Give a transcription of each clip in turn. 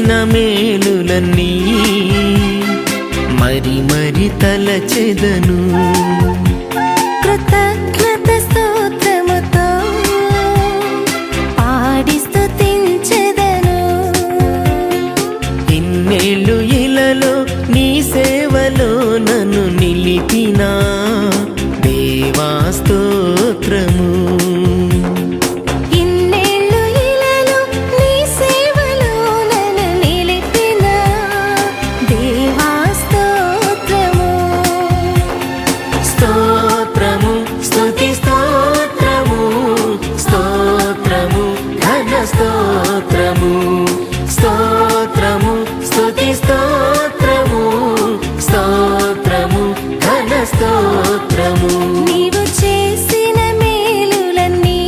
చేసిన మేలులన్నీ మరి మరి తలచెదను. కృతజ్ఞత స్తోత్రముతో పాడి స్తుతించెదను. ఇన్నేళ్ళు ఇలలో నీ సేవలో నన్ను నిలిపిన దేవా స్తోత్రము. స్తోత్రము స్తోత్రము స్తుతి స్తోత్రము స్తోత్రము ఘన స్తోత్రము. నీవు చేసిన మేలులన్నీ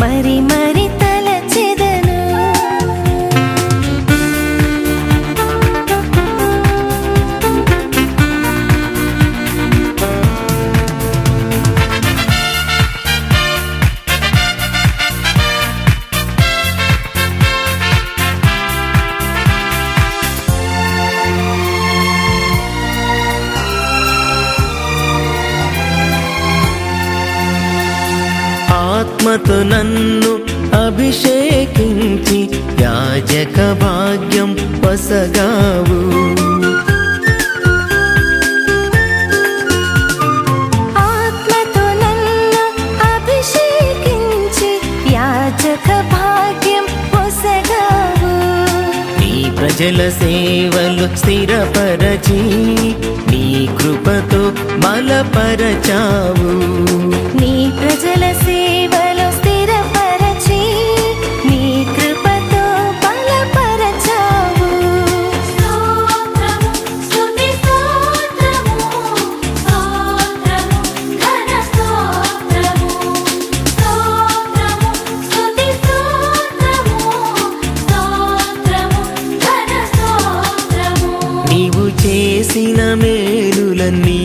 మరి మరి తలచెదను. ఆత్మతో నన్ను అభిషేకించి యాజక భాగ్యం పొసగావు. ఆత్మతో నన్ను అభిషేకించి యాజక భాగ్యం పొసగావు. నీ ప్రజల సేవలు స్థిరపరచి నీ కృపతో బలపరచావు. నీ ప్రజల సేవలో స్థిరపరచి నీ కృపతో బలపరచావు. స్తోత్రము స్తుతి స్తోత్రము స్తోత్రము ఘన స్తోత్రము. స్తోత్రము స్తుతి స్తోత్రము స్తోత్రము ఘన స్తోత్రము. నీవు చేసిన మేలులన్నీ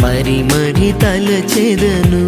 మరి మరి తలచెదను.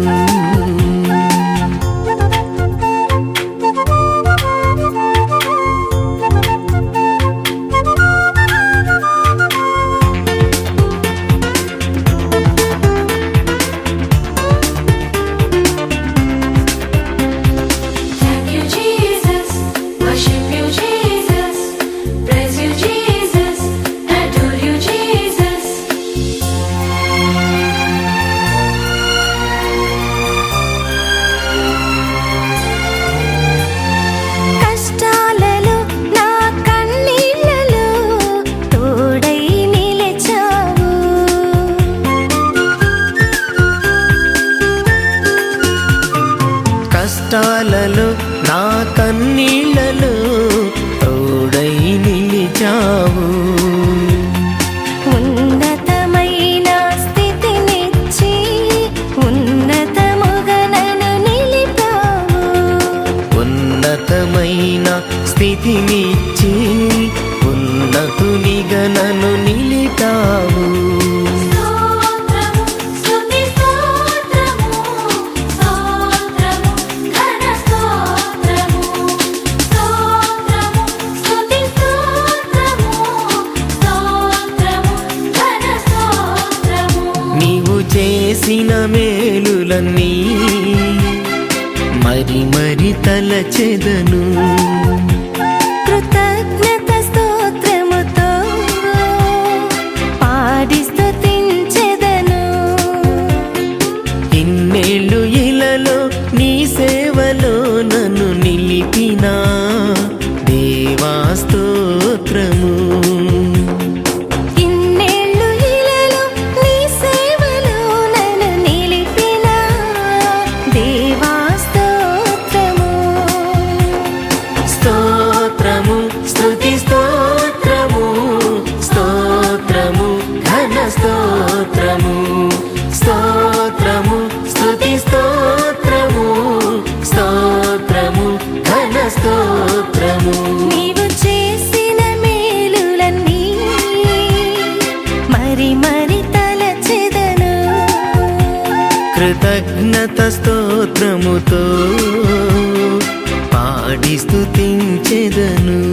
కష్టాలలో నా కన్నీళ్లలో తోడై నిలిచావు. ఉన్నతమైన స్థితినిచ్చి ఉన్నతముగా నన్ను నిలిపావు. ఉన్నతమైన స్థితినిచ్చి ఉన్నతునిగా నన్ను నిలిపావు. చేసిన మేలులన్నీ మరి మరి తలచెదను. కృతజ్ఞత స్తోత్రముతో పాడి స్తుతించెదను. ఇన్నేళ్ళు ఇలలో నీ సేవలో నన్ను నిలిపిన దేవా స్తోత్రము. స్తోత్రము స్తుతి స్తోత్రము స్తోత్రము ఘన స్తోత్రము. స్తోత్రము స్తుతి స్తోత్రము స్తోత్రము ఘన స్తోత్రము. నీవు చేసిన మేలులన్నీ మరి మరి తలచెదను. కృతజ్ఞత స్తోత్రముతో పాడి స్తుతించెదను. స్తుతించెదను